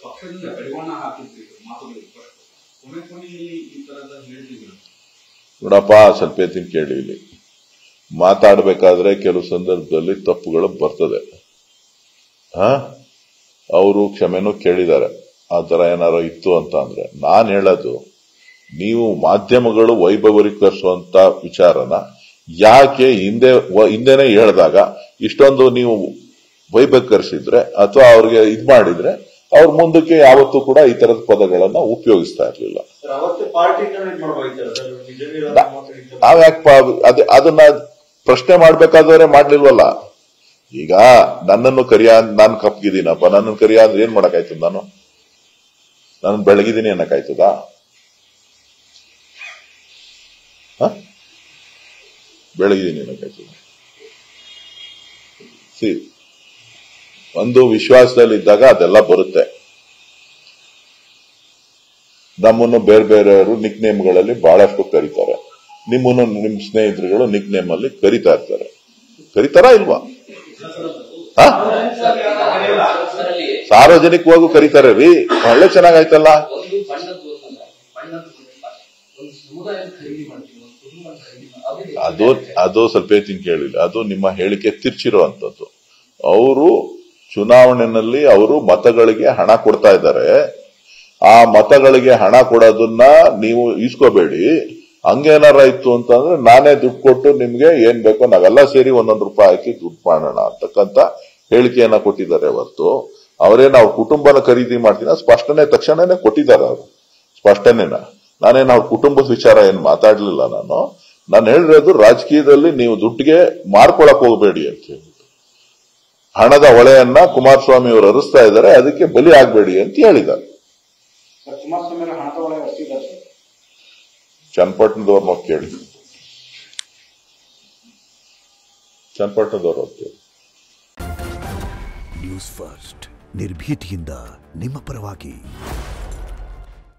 ಪಕ್ಷದಿಂದ ಕಡಿವಾಣ ಹಾಕಿದ್ರಿ ಮಾತುಗಳು ಕೊನೆ ಈ ತರದ ಹೇಳ್ತಿದ್ರು. ನೋಡಪ್ಪ, ಸ್ವಲ್ಪ ಎತ್ತಿನ ಕೇಳಿ. ಇಲ್ಲಿ ಮಾತಾಡಬೇಕಾದ್ರೆ ಕೆಲವು ಸಂದರ್ಭದಲ್ಲಿ ತಪ್ಪುಗಳು ಬರ್ತದೆ. ಅವರು ಕ್ಷಮೆನೂ ಕೇಳಿದ್ದಾರೆ. ಆ ತರ ಏನಾರು ಇತ್ತು ಅಂತ ಅಂದ್ರೆ ನಾನ್ ಹೇಳೋದು, ನೀವು ಮಾಧ್ಯಮಗಳು ವೈಭವೀಕರಿಸುವಂತ ವಿಚಾರನ ಯಾಕೆ ಹಿಂದೆನೆ ಹೇಳಿದಾಗ ಇಷ್ಟೊಂದು ನೀವು ವೈಭವೀಕರಿಸಿದ್ರೆ ಅಥವಾ ಅವ್ರಿಗೆ ಇದ್ ಮಾಡಿದ್ರೆ ಅವ್ರ ಮುಂದಕ್ಕೆ ಯಾವತ್ತೂ ಕೂಡ ಈ ತರದ ಪದಗಳನ್ನ ಉಪಯೋಗಿಸ್ತಾ ಇರ್ಲಿಲ್ಲ. ನಾವ್ಯಾಕೆ ಅದನ್ನ ಪ್ರಶ್ನೆ ಮಾಡ್ಬೇಕಾದ್ರೆ ಮಾಡ್ಲಿಲ್ವಲ್ಲ. ಈಗ ನನ್ನನ್ನು ನಾನು ಕಪ್ಗಿದ್ದೀನಪ್ಪ, ನನ್ನನ್ನು ಕರಿಯ ಅಂದ್ರೆ ಏನ್ ಮಾಡಕ್ಕಾಯ್ತದ? ನಾನು ಬೆಳಗಿದ್ದೀನಿ ಅನ್ನಕ್ಕಾಯ್ತದ? ಬೆಳಗಿದ್ದೀನಿ ಅನ್ನಕ್ಕಾಯ್ತದ? ಒಂದು ವಿಶ್ವಾಸದಲ್ಲಿ ಇದ್ದಾಗ ಅದೆಲ್ಲ ಬರುತ್ತೆ. ನಮ್ಮನ್ನು ಬೇರೆ ಬೇರೆಯವರು ನಿಕ್ ನೇಮ್ಗಳಲ್ಲಿ ಬಹಳಷ್ಟು ಕರೀತಾರೆ. ನಿಮ್ಮನ್ನು ನಿಮ್ ಸ್ನೇಹಿತರುಗಳು ನಿಕ್ ನೇಮ್ ಅಲ್ಲಿ ಕರೀತಾ ಇರ್ತಾರೆ. ಕರೀತಾರಾ ಇಲ್ವಾ? ಸಾರ್ವಜನಿಕವಾಗೂ ಕರೀತಾರೆ ರೀ. ಒಳ್ಳೆ ಚೆನ್ನಾಗಾಯ್ತಲ್ಲ. ಅದು ಸ್ವಲ್ಪ ಕೇಳಿಲ್ಲ. ಅದು ನಿಮ್ಮ ಹೇಳಿಕೆ ತಿರ್ಚಿರುವಂತದ್ದು. ಅವರು ಚುನಾವಣೆಯಲ್ಲಿ ಅವರು ಮತಗಳಿಗೆ ಹಣ ಕೊಡ್ತಾ ಇದ್ದಾರೆ. ಆ ಮತಗಳಿಗೆ ಹಣ ಕೊಡೋದನ್ನ ನೀವು ಈಸ್ಕೋಬೇಡಿ. ಹಂಗೇನಾರ ಇತ್ತು ಅಂತಂದ್ರೆ ನಾನೇ ದುಡ್ಡು ಕೊಟ್ಟು ನಿಮ್ಗೆ ಏನ್ ಬೇಕೋ ನಾವೆಲ್ಲ ಸೇರಿ ಒಂದೊಂದು ರೂಪಾಯಿ ಹಾಕಿ ದುಡ್ಡು ಮಾಡೋಣ ಅಂತಕ್ಕಂತ ಹೇಳಿಕೆಯನ್ನ ಕೊಟ್ಟಿದ್ದಾರೆ. ಹೊರತು ಅವರೇನು ಅವ್ರ ಕುಟುಂಬನ ಖರೀದಿ ಮಾಡ್ತೀನಿ ಸ್ಪಷ್ಟನೆ ತಕ್ಷಣನೇ ಕೊಟ್ಟಿದ್ದಾರೆ. ಅವರು ಸ್ಪಷ್ಟನೆನ ನಾನೇನು ಅವ್ರ ಕುಟುಂಬದ ವಿಚಾರ ಏನ್ ಮಾತಾಡ್ಲಿಲ್ಲ. ನಾನು ಹೇಳಿರೋದು ರಾಜಕೀಯದಲ್ಲಿ ನೀವು ದುಡ್ಡಿಗೆ ಮಾರ್ಕೊಳಕ್ ಹೋಗ್ಬೇಡಿ ಅಂತ ಹೇಳಿ. ಹಣದ ಹೊಳೆಯನ್ನ ಕುಮಾರಸ್ವಾಮಿ ಅವರು ಹರಿಸ್ತಾ ಇದ್ದಾರೆ, ಅದಕ್ಕೆ ಬಲಿ ಆಗ್ಬೇಡಿ ಅಂತ ಹೇಳಿದ್ದಾರೆ. ಚನ್ನಪಟ್ಟಣದವ್ರನ್ನ ಕೇಳಿ, ಚನ್ನಪಟ್ಟಣದವ್ರ ಕೇಳಿ. ನ್ಯೂಸ್ ಫಸ್ಟ್ ನಿರ್ಭೀತಿಯಿಂದ ನಿಮ್ಮ ಪರವಾಗಿ.